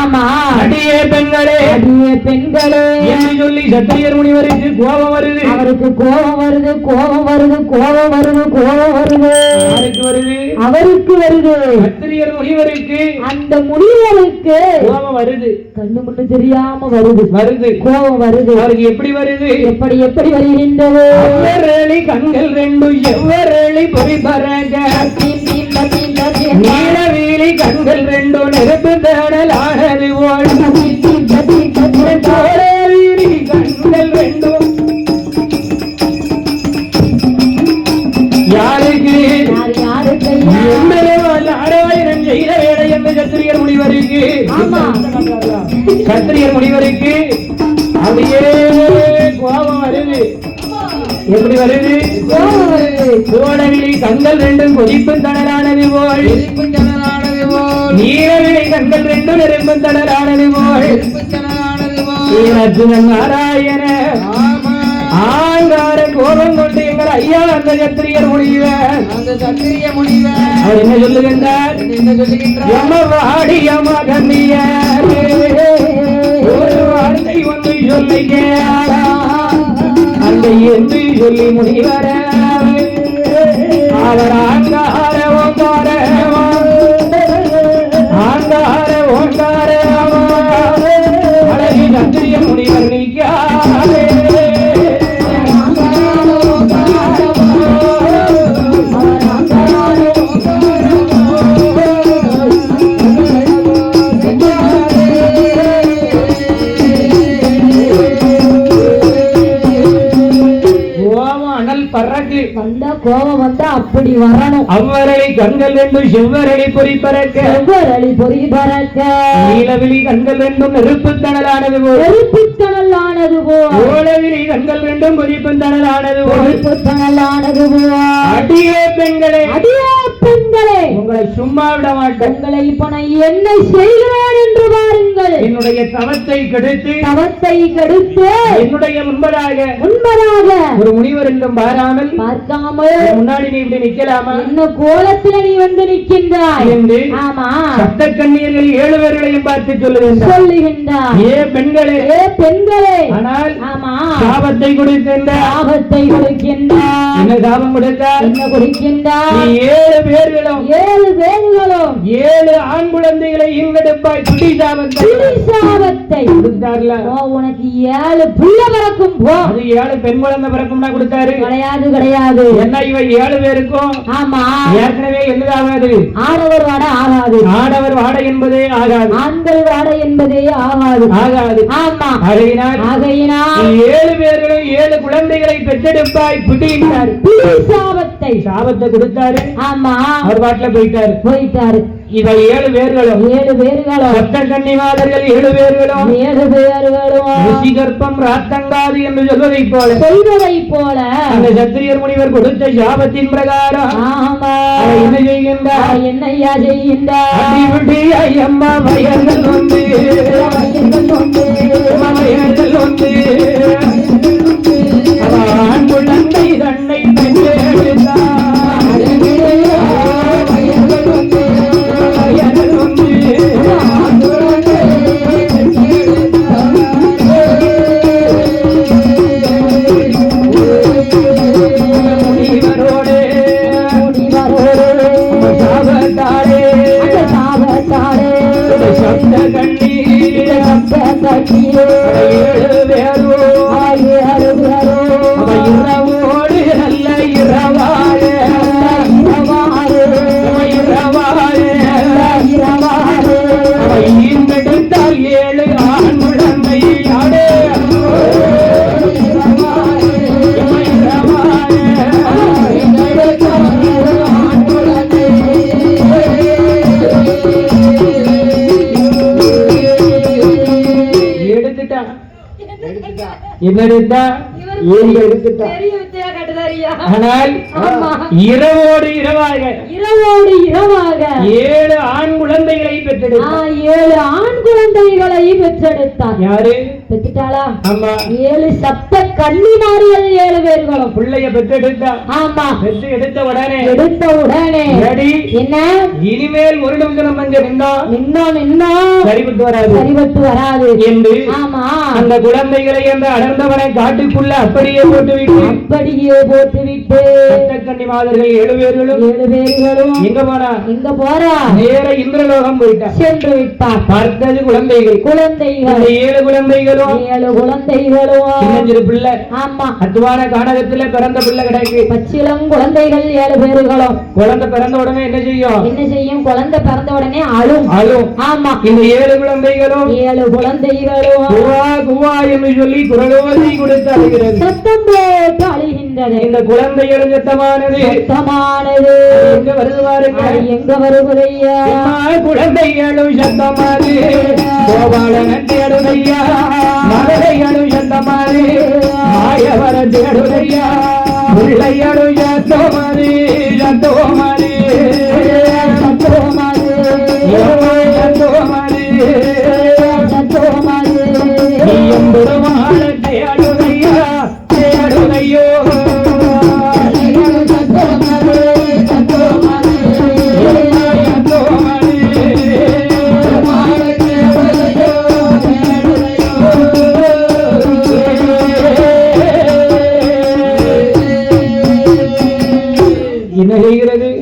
ஆமா அடியே பெண்களே என்று சொல்லி சத்திரியர் முனிவருக்கு கோபம் வருது. அவருக்கு கோபம் வருது. அவருக்கு வருது. சத்திரியர் முனிவருக்கு அந்த முனிவருக்கு கோபம் வருது. கண்ணு மட்டும் தெரியாம வருது கோபம் வருது. அவருக்கு எப்படி வருது? எப்படி வருகின்றது? கண்கள் ரெண்டு எவ்வரளி பொறிபரக நீலவீலி கண்கள் ரெண்டு நெருப்பு தேடலானது போல் கண்கள் ரெண்டும் யாருக்கு ஆராயிரம் செய்த வேலை என்று சத்திரியர் முனிவருக்கு அப்படியே கோபம் வருது. எப்படி வருது? சோழவிழி கண்கள் ரெண்டும் கொதிப்பும் தணலானது போல் நீலவிழி கண்கள் ரெண்டும் நெருப்பும் தணலானது போல் நாராயண ஆங்கார கோபம் கொண்டு எங்கள் ஐயா அந்த சத்திரியர் முனிவர் அவர் என்ன சொல்லுகின்றார்? வாடிய மகனிய ஒரு வார்த்தை ஒன்று சொல்லுங்க அந்த என்று சொல்லி முனிவர அவர் ஆங்கார ஓங்கார அழகி சத்திரிய முனிவர் நீக்காரே வந்தா கோபம் வந்தா அப்படி வரணும். அவ்வரளி கண்கள் ரெண்டும் செவ்வரளி பொறி பறக்க நீலவிழி கண்கள் ரெண்டும் நெருப்பு தணலானது போல் ஓலவிழி கண்கள் ரெண்டும் கொதிப்பு தணலானது போல் அடியே பெண்களே உங்களை சும்மா விட மாட்டேன். உங்களை இப்ப நான் என்ன செய்கிறேன் என்று பாருங்கள். என்னுடைய தவத்தை கெடுத்து என்னுடைய முன்பதாக ஒரு முனிவர் என்றும் பார்க்காமல் முன்னாடி நீ இப்படி நிக்கலாமா? என்ன கோலத்தில் நீ வந்து நிற்கின்றாய் என்று சப்த கன்னியர்கள் 7 பேர்களையும் பார்த்து சொல்லுகின்றார். ஏ பெண்களே ஆனால் சாபத்தை கொடுக்கின்றார். என்ன சாபம் கொடுத்தார்? என்ன கொடுக்கின்றார்? 7 பேர்களும் 7 ஆண் குழந்தைகளை இங்கெடுப்பாய் குடி சாபத்தை கொடுத்தார்ல. உனக்கு 7 புள்ள பிறக்கும் போ. அது 7 பெண் குழந்தை பிறக்கும்னா கொடுத்தாரு? கிடையாது. என்ன இவ 7 பேருக்கும் ஏற்கனவே என்னதாகாது? ஆடவர் வாடை ஆகாது. ஆடவர் வாடை என்பதே ஆகாது. ஆண்கள் வாடை என்பதே ஆகாது. ஆமா. ஆகையினால் 7 பேர்களும் 7 குழந்தைகளை பெற்றெடுப்பாய் புடித்தார். சாபத்தை கொடுத்தாரு. ஆமா. அவர் பாட்டுல போயிட்டாரு. இவை 7 பேர்களும் சப்த கன்னிமாதர்கள் 7 பேர்களும் ரிஷிகற்பம் ராத்தங்காது என்று சொல்வதைப் போல அந்த சத்திரியர் முனிவர் கொடுத்த சாபத்தின் பிரகாரம் என்ன செய்கின்றார்? என்னையா செய்கின்றார்? அம்மா வயல்கள் வந்து ஆண் குழந்தை தன்னை பெற்றெடுத்தார். ஆனால் இரவோடு இரவாக 7 ஆண் குழந்தைகளை பெற்றெடுத்தார். யாரு? பெத்துட்டாளா ஆமா 7 சப்த கன்னிமார்கள் 7 பேர்களும் பிள்ளைய பெற்றெடுத்தா. ஆமா பெற்று எடுத்த உடனே ரெடி என்ன இனிமேல் ஒரு நிமிஷம் நம்ம இங்க நின்னா சரிபட்டு வராது என்று ஆமா அந்த குழந்தைகளை அந்த அடர்ந்தவனை காட்டுக்குள்ள அப்படியே போட்டுவிட்டு சப்தக்கன்னி மாதர்கள் 7 பேர்களும் எங்க போறா நேர இந்திரலோகம் போயிட்டா சென்று விட்டா. பார்த்தது குழந்தைகள் 7 குழந்தைகளும் சின்னஞ்சிறு பிள்ளை. ஆமா அத்துவான கானகத்துல பிறந்த பிள்ளை கிடைக்கு. பச்சிளம் குழந்தைகள் 7 பேர்களும். குழந்தை பிறந்த உடனே என்ன செய்யும் குழந்தை பிறந்த உடனே அழும். ஆமா இந்த 7 குழந்தைகளும் குவா குவா என்று சொல்லி குரலோசி கொடுத்து அழுகிறது. சத்தம் போட்டு அழுகின்றது. இந்த குழந்தைகளும் சத்தமானது எங்க வருது பாருங்க. எங்க வருவதையா குழந்தைகளும் சத்தமானது கோபாலன் தேடுதையா மதுரைகளும் சத்தமானது மாயவர தேடுதையா பிள்ளைகளும் சத்தமானது சத்தோமானது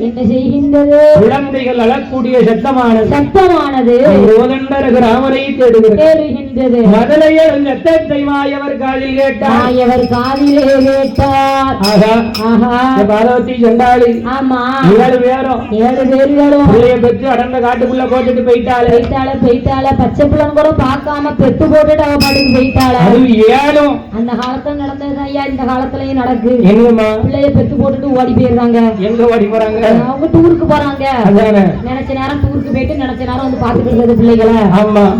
என்ன செய்கின்றது குழந்தைகள் அழக்கூடிய சத்தமானது ராமரை தேடுகின்றது. மதலையர் சத்தத்தை மாயவர் காதில் கேட்டார். பார்வதி சண்டாளி. ஆமா 7 பேர்களும் பிள்ளைய பெற்று அடர்ந்த காட்டுக்குள்ள போட்டுட்டு போயிட்டாள. பச்சை பிள்ளை கூட பார்க்காம பெத்து போட்டுட்டு அவ பாட்டுக்கு போயிட்டாள. அந்த காலத்துல நடந்தது ஐயா இந்த காலத்துலயும் நடக்கு. பிள்ளைய பெத்து போட்டுட்டு ஓடி போயிருந்தாங்க. எங்க ஓடி போறாங்க? அவங்க டூருக்கு போறாங்க. நினைச்ச நேரம் டூருக்கு போயிட்டு நினைச்ச நேரம் வந்து பாத்துட்டு இருக்கிறது பிள்ளைகளை.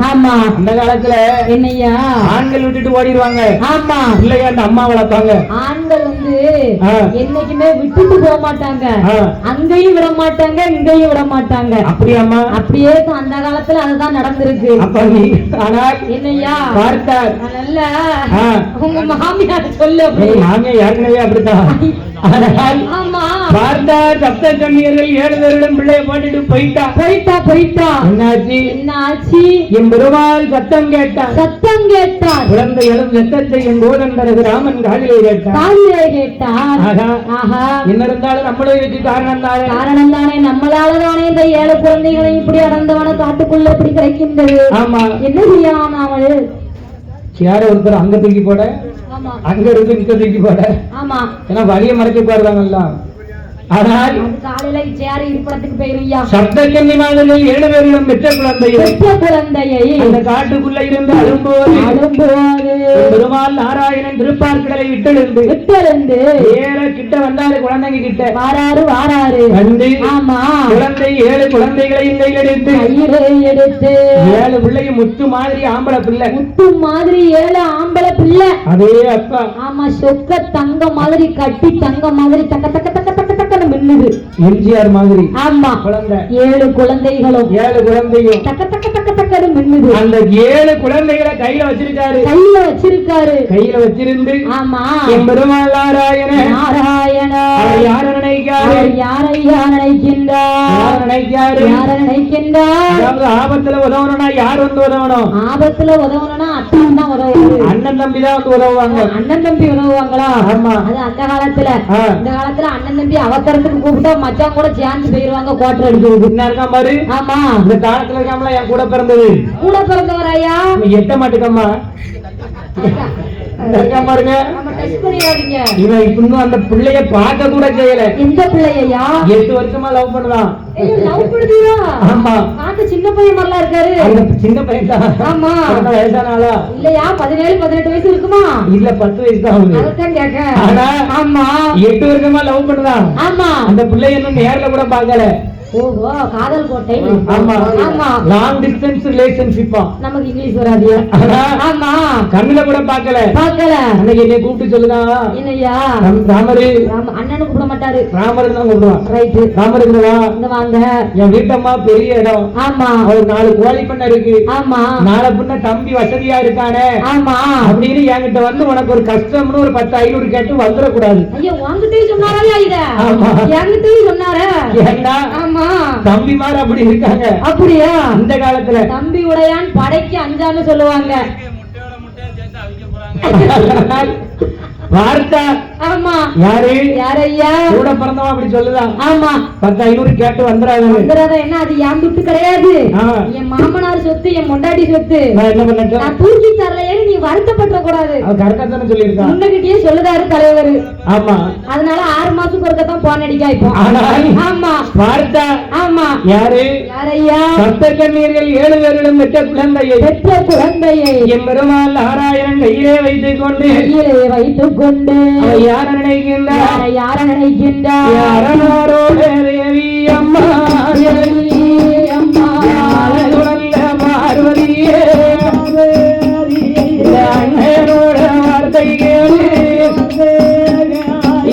ஆமா அந்த காலத்துல என்னையா ஆண்கள் விட்டுட்டு ஓடிடுவாங்க. ஆமா பிள்ளைங்க அந்த அம்மா வளர்ப்பாங்க. ஆண்கள் வந்து என்னைக்குமே விட்டுட்டு போக மாட்டாங்க. அங்கேயும் விட மாட்டாங்க இங்கேயும் விட மாட்டாங்க. அப்படியாமா? அப்படியே அந்த காலத்துல அதுதான் நடந்திருக்கு. ஆனால் என்னையா பார்த்தார் நல்ல உங்க மாமியார் சொல்ல மாமியார் யாருனவே அப்படித்தான். பார்த்தார் சப்த கன்னியர்கள் 7 பேரிடம் பிள்ளைய போட்டுட்டு போயிட்டா. என்னாச்சு என் பெருமாள் சத்தம் கேட்டார். குழந்தைகளும் சத்தத்தை என் கோதண்டரது ராமன் காதிலே கேட்டார். என்ன இருந்தாலும் நம்மளும் இதுக்கு காரணம் தானே. நம்மளாலதானே இந்த 7 குழந்தைகளை இப்படி அடர்ந்தவன காட்டுக்குள்ள இப்படி கிடைக்கின்றது. ஆமா என்ன செய்யலாம் அவள் யார ஒருத்தர் அங்க தூக்கி போட அங்க இருந்து இங்க தூக்கி போட. ஆமா ஏன்னா வழிய மறைக்க போறாங்கல்ல. ஆனால் காலையில சேர இருப்படத்துக்கு போயிருவியா. சப்தக்கன்னி மாதர்கள் 7 பேர்களும் பெற்ற குழந்தையை அந்த காட்டுக்குள்ள இருந்து அழும்போது பெருமாள் நாராயணன் திருப்பார்கடலை விட்டெழுந்து ஏற கிட்ட வந்தாரு. குழந்தைங்க கிட்ட வாராரு வந்து ஆமா குழந்தை 7 குழந்தைகளையும் கையில் எடுத்து 7 பிள்ளையும் முத்து மாதிரி ஆம்பளை பிள்ளை. முத்து மாதிரி 7 ஆம்பளை பிள்ளை. அதே அப்பா. ஆமா சொக்க தங்க மாதிரி கட்டி தங்க மாதிரி தக்க தக்க தக்க தக்க தக்க மின்னுது. எம்ஜிஆர் மாதிரி. ஆமா குழந்தை 7 குழந்தைகளும் தக்க தக்க தக்க தக்க மின்னுது. அந்த 7 குழந்தைகளை கையில வச்சிருக்காரு. கையில வச்சிருந்து ஆமா என் பெருமாள் நாராயணன் யார நினைக்கின்றார். ஆபத்துல உதவணும்னா யார் வந்து உதவணும்? ஆபத்துல உதவணும்னா அண்ணன் தான் உதவுவாரு. அண்ணன் தம்பி தான் வந்து உதவுவாங்க. அண்ணன் தம்பி உதவுவாங்களா? ஆமா அது அந்த காலத்துல. இந்த காலத்துல அண்ணன் தம்பி அவசரத்துக்கு கூப்பிட்டா மச்சான் கூட சேர்ந்து போயிருவாங்க. கோட்டர் அடிக்கிறது என்ன இருக்கா பாரு. ஆமா இந்த காலத்துல இருக்காமல என் கூட பிறந்தவர் ஐயா எட்ட மாட்டுக்கம்மா பாருங்க. இவன் அந்த பிள்ளைய பார்க்க கூட செய்யல. எந்த பிள்ளையா? 8 வருஷமா லவ் பண்ணுவான். ஆமா சின்ன பையன் மாதிரிலாம் இருக்காரு. சின்ன பையன் தான். ஆமா வயசான ஆளா இல்லையா? 17-18 வயசு இருக்குமா? இல்ல 10 வயசு தான் ஆகுது. ஆனா ஆமா 8 வருஷமா லவ் பண்ணுதான். ஆமா அந்த பிள்ளைய இன்னும் நேர்ல கூட பார்க்கல. ஓஹோ காதல் கோட்டை. ஆமா ஆமா லாங் டிஸ்டன்ஸ் ரிலேஷன்ஷிப்பா. நமக்கு இங்கிலீஷ் வராது. ஆமா கண்ணுல கூட பார்க்கல. அன்னைக்கு என்னை கூப்பிட்டு சொல்லுதா என்னையா ராமரு அண்ணனுக்கு கூப்பிட மாட்டாங்க. மாட்டாரு. ராமர் தான் கூப்பிடுவான். ரைட். ராமர் இங்க வா, இங்க வாங்க. என் வீட்டம்மா பெரிய இடம். ஆமா. ஒரு 4 கோழி பண்ண இருக்கு. ஆமா. 4 பின்ன தம்பி வசதியா இருக்கானே. ஆமா. அப்படின்னு என்கிட்ட வந்து உனக்கு ஒரு கஷ்டம்னு ஒரு 10-500 கேட்டு வந்துடக்கூடாது. ஐயோ உங்ககிட்டயே சொன்னாரா இத? ஆமா. என்கிட்டயே சொன்னாரா? ஏண்டா? ஆமா. தம்பி மாதிரி அப்படி இருக்காங்க. அப்படியா? இந்த காலத்துல தம்பி உடையான் படைக்கு அஞ்சான்னு சொல்லுவாங்க. வார்த்தா. ஆமா. யாரு? யாரையா? கூட பிறந்தவன் அப்படி சொல்லுதான். ஆமா. 10-500 கேட்டு வந்துடாது. என்ன அது என் துட்டு கிடையாது. என் மாமனார் சொத்து, என் மொண்டாட்டி சொத்து. நான் என்ன பண்ணட்டும்? நான் தூக்கி தரலையே நீ வருத்தப்பட கூடாது. அவ கரெக்டா தானே சொல்லியிருக்கான். முன்னகிட்டயே சொல்லுதாரு தலைவர். ஆமா. அதனால 6 மாசத்துக்கு ஒருக்கத்தான் போன் அடிக்கா இப்போ. ஆமா. வார்த்தா. ஆமா. யாரு? யாரையா? சப்த கண்ணீர்கள் 7 பேரிடம் பெற்ற குழந்தையை என் பெருமாள் நாராயணன் கையிலே வைத்துக் கொண்டு யார நினைக்கின்றார்? யார நினைக்கின்றார்? யாரோட தேவி அம்மா, பார்வதியே அண்ணனோட வார்த்தை கேளு,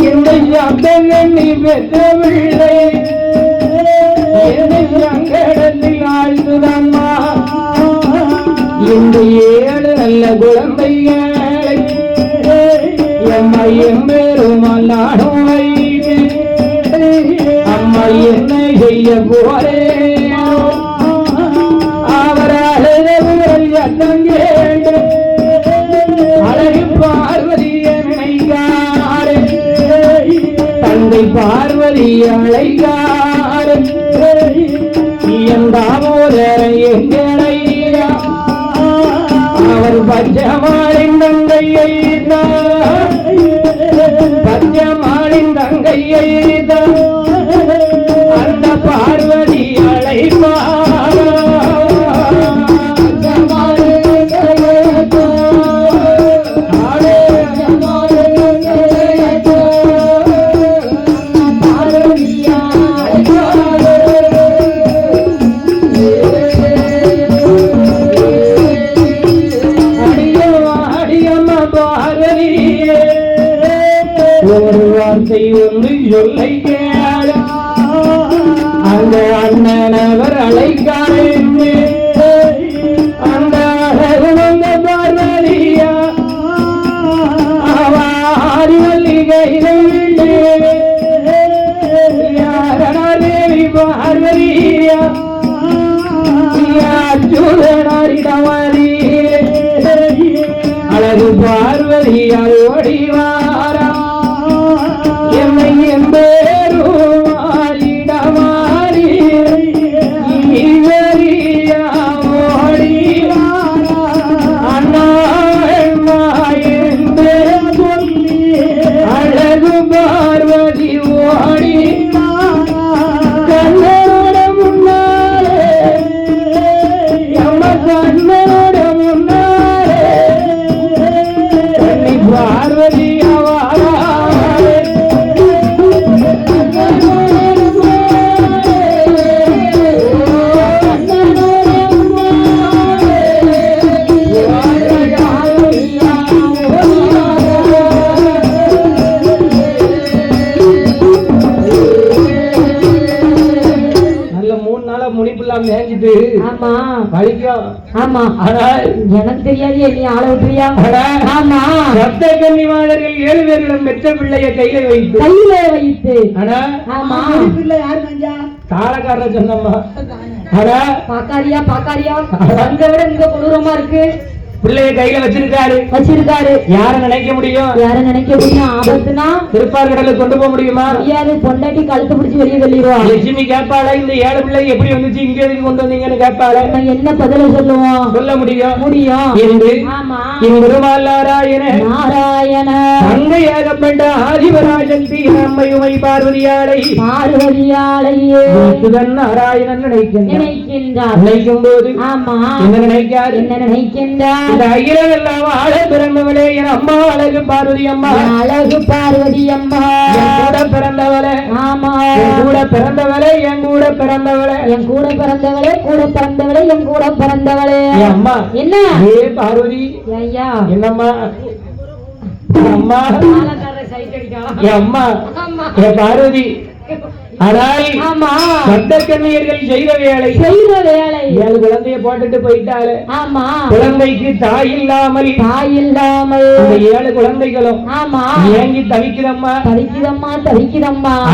என்னை சப்தங்கண்ணி பெற்ற பிள்ளை என்னை சங்கடத்தில் ஆழ்த்துதம்மா. இந்த 7 நல்ல குழந்தைகளை அம்மா என் பெருமாள் நானும் வைத்து அம்மா என்ன செய்ய போறேன்? அவரால் சத்தம் கேட்டு அழகு பார்வதியை நினைக்காரு, தந்தை பார்வதி அழைக்காரு, என் தாமோதரை எங்களையா அவர் பச்சமாளின் தங்கையை பச்சமாளின் தங்கையை அந்த பார்வதி அழைப்பார். ஒரு வார்த்தை ஒன்று சொல்லை கேள, அந்த அண்ணனவர் அழைக்காரு, அந்த அழகுந்த பார்வதியா அவாரி மல்லிகையிலே யாரணா தேவி பார்வதியா யாச்சுடனாரிடமாரி அழகு பார்வதியால் ஓடிவாரா என்னை எம்பேரும் ஆடிடமாரி ஈவரியா ஓடிவாரா அண்ணா எம்பே சொல்லி அழகு பார்வதி ஓடிவாரா கண்ணோட முன்னாலே எம்ம கண்ணோட முன்னாலே பார்வதி மேஞ்சிட்டு ஆமா வலிக்கும். ஆமா. எனக்கு தெரியாது நீ ஆள விட்டுறியா? ஆமா. சப்த கன்னி மாதர்கள் 7 பேரிடம் பெற்ற பிள்ளைய கையில வைத்து ஆமா. தாளக்காரர் சொன்னம்மா. பாக்காரியா அங்க விட இங்க கொடூரமா இருக்கு. பிள்ளைய கையில வச்சிருக்காரு. யார நினைக்க முடியும்? ஆபத்துனா திருப்பார்கடலுக்கு கொண்டு போக முடியுமா? முடியாது. பொண்டாட்டி கழுத்து பிடிச்சி வெளியே தள்ளிடுவா. லட்சுமி கேட்பாள, இந்த 7 பிள்ளை எப்படி வந்துச்சு, இங்க எதுக்கு கொண்டு வந்தீங்கன்னு கேட்பாள. என்ன பதில சொல்லுவோம்? சொல்ல முடியும் என்று பெருமாள் நாராயண தங்கையாகப்பட்ட ஆதிவராஜந்தி அம்மையுமை பார்வதியாளை நாராயணன் நினைக்கின்றார். நினைக்கும் போது என்ன நினைக்கின்றார்? அகிலெல்லாம் ஆள பிறந்தவளே என் அம்மா அழகு பார்வதி அம்மா கூட பிறந்தவளே. ஆமா. கூட பிறந்தவளே என் கூட பிறந்தவளே அம்மா. என்ன பார்வதி? ஐயா என்னம்மா? அம்மா சைட் அடிக்கலாம். என் அம்மா ஆமா. என் பார்வதி. ஆனால் ஆமா சட்ட கண்ணியர்கள் செய்த வேலை 7 குழந்தைய போட்டுட்டு போயிட்டாரு. ஆமா குழந்தைக்கு தாய் இல்லாமல் அந்த 7 குழந்தைகளும் ஆமா ஏங்கி தவிக்குதம்மா.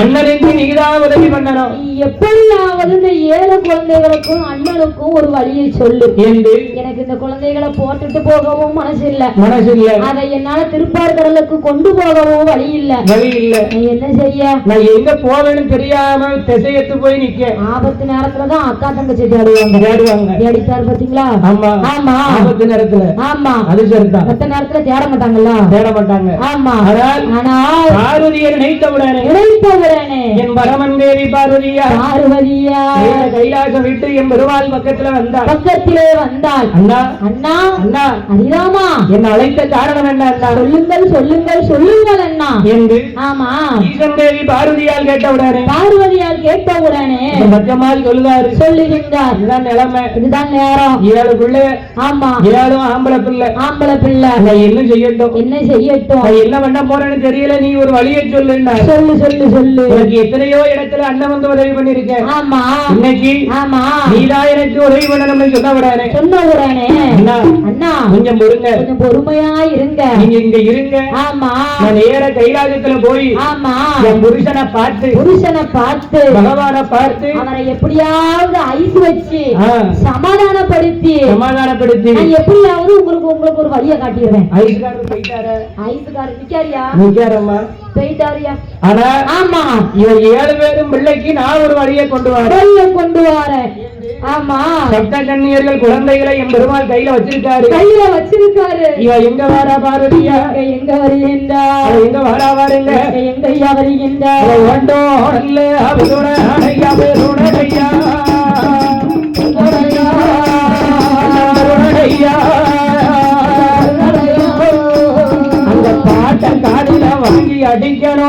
அண்ணனுக்கு நீதான் உதவி பண்ணணும். எப்படியாவது இந்த 7 குழந்தைகளுக்கும் அண்ணனுக்கும் ஒரு வழியை சொல்லு என்று. எனக்கு இந்த குழந்தைகளை போட்டுட்டு போகவும் மனசு இல்ல. அதை என்னால திருப்பார்கடலுக்கு கொண்டு போகவும் வழி இல்ல. நீ என்ன செய்ய? நான் எங்க போவேன்னு தெரியாம திசையத்து போய் நிக்க. ஆபத்து நேரத்துலதான் அக்கா தங்கச்சி தேடுவாங்க. தேடித்தாரு பாத்தீங்களா? ஆமா ஆமா. ஆபத்து நேரத்துல. ஆமா அது சரிதான். மத்த நேரத்துல தேட மாட்டாங்க. ஆமா. ஆனால் பார்வதியை நினைத்தவுடனே என் பரமன் தேவி பார்வதியா கைலாசம் விட்டு என் பெருமாள் பக்கத்திலே வந்தாள். அண்ணா அண்ணா அண்ணா ஹரிராமா என்ன அழைத்த காரணம் என்ன அண்ணா? சொல்லுங்கள் அண்ணா என்று. ஆமா ஈசன் தேவி பார்வதியால் கேட்டவுடனே பச்சமால் சொல்லுகின்றார். இதுதான் நிலைமை, இதுதான் நேரம். 7 பிள்ளை. ஆமா 7 ஆம்பளை பிள்ளை. நான் என்ன செய்யட்டும் என்ன பண்ண போறேன்னு தெரியல. நீ ஒரு வழியை சொல்லுன்னா. சொல்லு. உனக்கு எத்தனையோ இடத்துல அண்ணன் வந்து உதவி பண்ணிருக்கேன். ஆமா இன்னைக்கு ஆமா நீதான் எனக்கு உதவி பண்ணணும்னு சொன்ன உடனே அண்ணா கொஞ்சம் பொறுமையா இருங்க. நீங்க இங்க இருங்க. ஆமா நான் நேர கைலாசத்துல போய் ஆமா என் புருஷனை பார்த்து பகவானை பார்த்து அவரை எப்படியாவது ஐஸ் வச்சு சமாதானப்படுத்தி நான் எப்படியாவது உங்களுக்கு ஒரு வழியை காட்டிடுறேன். ஐஸ்காரர் போயிட்டாரியா. ஆனா ஆமா இவர் 7 பேரும் பிள்ளைக்கு நான் ஒரு வழியை கொண்டு வரேன். ஆமா சப்த கன்னியர்கள் குழந்தைகளை என் பெருமாள் கையில வச்சிருக்காரு. இவ எங்க வாரா பார்வதியா? எங்க வருகின்றார்? எங்க வாரா வாருங்க. எங்க ஐயா வருகின்றார்? அந்த பாட்ட காதில வாங்கி அடிக்கணும்.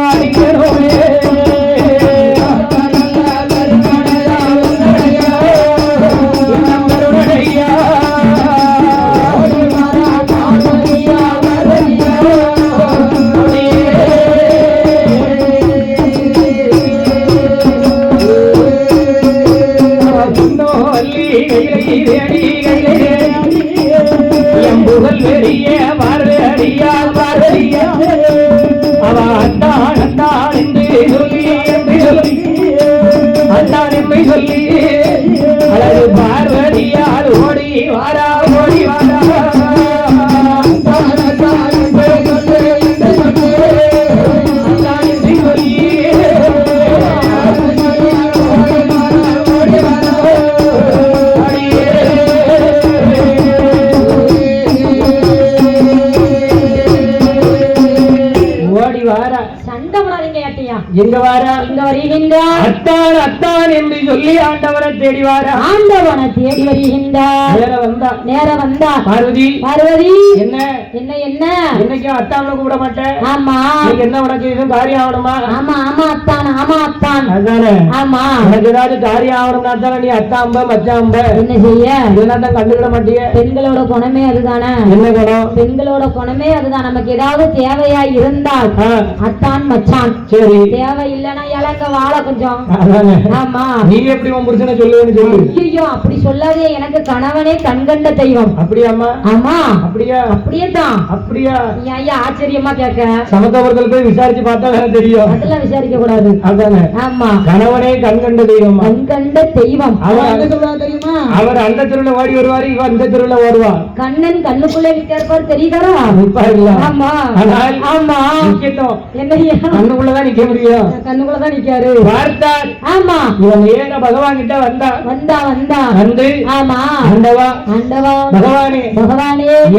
பார்வதியால் ஓடி வாரா எங்க வாரா? இங்க வருகின்றார். அத்தான் என்று சொல்லி ஆண்டவனை தேடி வருகின்றார். நேர வந்தா பார்வதி என்ன என்னைக்கும் அத்தான்னு கூப்பிட மாட்டேன். ஆமா என்ன உனக்கு எதுவும் காரியம் ஆகணுமா? ஆமா அத்தான் அதானே. ஆமா உனக்கு ஏதாவது காரியம் ஆகணும்னா தானே நீ அத்தாம்ப மச்சாம்ப என்ன செய்ய? இதெல்லாம் தான் கண்டுக்கிட மாட்டிய. பெண்களோட குணமே அதுதானே. என்ன குணம்? பெண்களோட குணமே அதுதான். நமக்கு ஏதாவது தேவையா இருந்தால் அத்தான் மச்சான். சரி தேவை இல்லைன்னா இலங்க வாழ கொஞ்சம். ஆமா நீ எப்படி உன் புருஷனை சொல்லுவேன்னு சொல்லு. ஐயோ அப்படி சொல்லாதே. எனக்கு கணவனே கண்கண்ட தெய்வம். அப்படியாமா? ஆமா அப்படியேதான். அப்படியா? நீ ஐயா ஆச்சரியமா கேட்க. சமத்துவத்தில் போய் விசாரிச்சு பார்த்தா வேற தெரியும். அதெல்லாம் விசாரிக்க கூடாது. அதானே. ஆமா கணவனே கண்கண்ட தெய்வம். கண்கண்ட தெய்வம். அவர் தெரியுமா? அவர் அந்த தெருவுல ஓடி வருவாரு, இவன் இந்த தெருவுல ஓடுவா. கண்ணன் கண்ணுக்குள்ளே நிற்கார் தெரியுதா? ஆமா ஆமா நிக்கட்டும். என்னையா கண்ணுக்குள்ளதான் நிக்க முடியும். கண்ணுக்குள்ளதான் நிக்காரு. பார்த்தார். ஆமா இவன் ஏக பகவான் கிட்ட வந்தா வந்து ஆமா ஆண்டவா பகவானே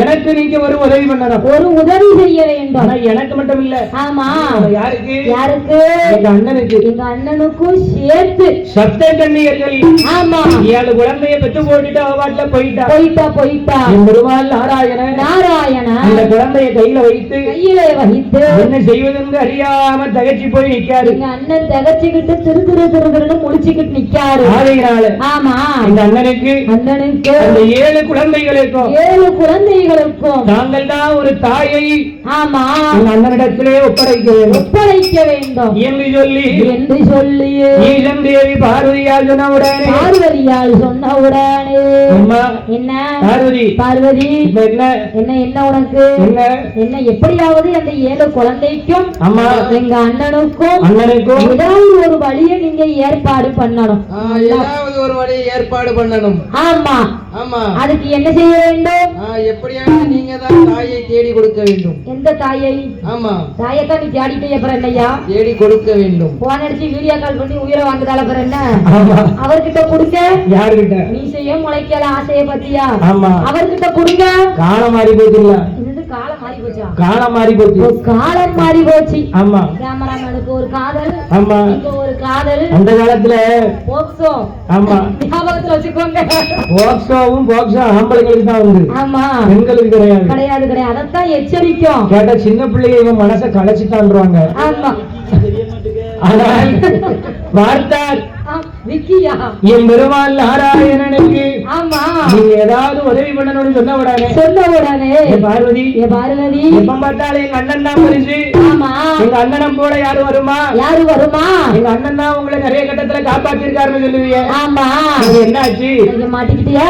எனக்கு நீங்க ஒரு உதவி பண்ணணும். ஒரு உதவி செய்ய வேண்டும். ஆனா எனக்கு மட்டும் இல்ல. ஆமா யாருக்கு எங்க அண்ணனுக்கும் சேர்த்து. சப்த கன்னியர்கள். ஆமா 7 குழந்தைய பெற்று போட்டுட்டு அவ பாட்டுல போயிட்டா. என் பெருமாள் நாராயண அந்த குழந்தைய கையில வைத்து என்ன செய்வதென்று அறியாம தகச்சு போய் நிக்காரு. எங்க அண்ணன் திகச்சுக்கிட்டு திருன்னு முடிச்சுக்கிட்டு நிக்காரு. ஆமா, இந்த அண்ணனுக்கு அந்த 7 குழந்தைகளுக்கும் தாங்கள் தான் ஒரு தாயை ஆமா அண்ணனிடத்திலே ஒப்படைக்க வேண்டும் என்று சொல்லி ஈழம் தேவி பார்வதியால் சொன்னவுடனே அம்மா என்ன பார்வதி என்ன உனக்கு என்ன எப்படியாவது அந்த 7 குழந்தைக்கும் அம்மா எங்க அண்ணனுக்கும் ஏதாவது ஒரு வழியை நீங்க ஏற்பாடு பண்ணணும். ஆமா ஆமா, அதுக்கு என்ன செய்ய வேண்டும்? எப்படியான நீங்க தான் தாயை தேடி கொடுக்க வேண்டும். எந்த தாயை? ஆமா, தாயத்தான் நீ தேடிட்டே அப்புறம் என்னையா தேடி கொடுக்க வேண்டும். போன் அடிச்சு வீடியோ கால் பண்ணி உயிரை வாங்குதால அப்புறம் என்ன? அவர்கிட்ட கொடுக்க யாருகிட்ட? நீ செய்ய முளைக்கல ஆசைய பத்தியா? அவர்கிட்ட கொடுங்க. காலம் மாறி போச்சு. காலம் மாறி போச்சா? காலம் மாறி போச்சு. காலம் மாறி போச்சு. ஆமா, கேமராமேனுக்கு ஒரு காதல். ஆமா, ஒரு காதல். அந்த காலத்துல போக்சோ. ஆமா, ஞாபகத்துல வச்சுக்கோங்க. போக்சோ ஆம்பளைங்களுக்கு தான் உண்டு. ஆமா, பெண்களுக்கு கிடையாது. கிடையாது. அதத்தான் எச்சரிக்கும். கேட்டா சின்ன பிள்ளைங்க இவன் மனசை கலைச்சிட்டான்றாங்க. ஆமா, ஆனால் வார்த்தார் விக்கியா என் பெருமாள் நாராயணனுக்கு ஆமா நீங்க ஏதாவது உதவி பண்ணணும்னு சொன்ன உடனே பார்வதி எப்ப பார்த்தாலும் எங்க அண்ணன் தான் பரிசு. ஆமா, எங்க அண்ணனம் போல யாரு வருமா? எங்க அண்ணன் தான் உங்களை நிறைய கட்டத்துல காப்பாத்திருக்காருன்னு சொல்லுவீங்க. ஆமா, என்னாச்சு? மாட்டிக்கிட்டியா?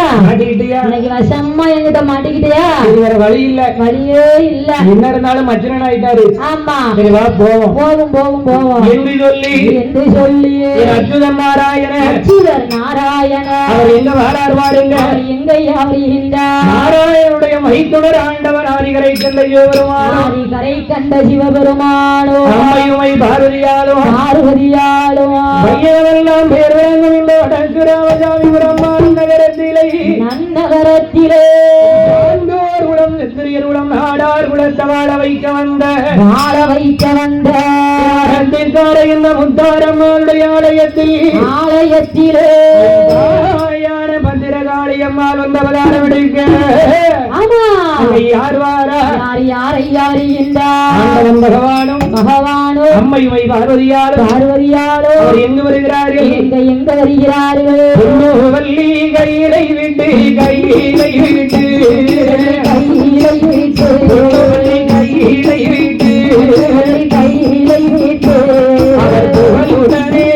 இன்னைக்கு வசமா என்கிட்ட மாட்டிக்கிட்டியா? வேற வழியே இல்ல. என்ன இருந்தாலும் மச்சனன் ஆயிட்டாரு. ஆமா, சரி வா போவோம் என்று சொல்லி அச்சுதன் நாராயண அவர் எங்க வாரார் பாருங்க. நாராயணனுடைய மைத்துனர் ஆண்டவர் ஆதிகரை கண்ட சிவபெருமானோ அம்மையுமை பார்வதியாலும் பையனெல்லாம் பேர் வேண்டும் இந்த வடக்கு ராமசாமி பிரம்மான் நகரத்திலே உடம் செத்திரியருடம் நாடார் குலத்த வாழ வைக்க வந்த இந்த முத்தாரம்மாளுடைய ஆலயத்திலே பத்திரகாளியம்மாள் வந்த அவதாரம் எடுக்க. யார் வாரா? பகவானும் அம்மையுமை பார்வதியாலும் எங்கு வருகிறார்கள்? வள்ளி கையிலை விட்டு அவர் புகழுடனே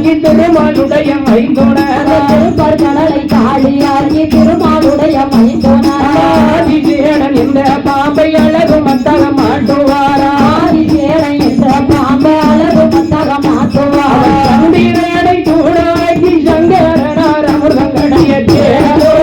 காளியாகி திருமாலுடைய மைந்தோணர் திருப்பார் கடலை காளியாகி திருமாலுடைய மைந்தோணர் ஆதிசேடன் இந்த பாம்பை அழகு மத்தக மாட்டுவாரா ஆதிசேடன் இந்த பாம்பை அழகு மத்தக மாட்டுவாரா சந்திரனை தூணாக்கி சங்கரனார் அமிர்தங்கடைய தேரோ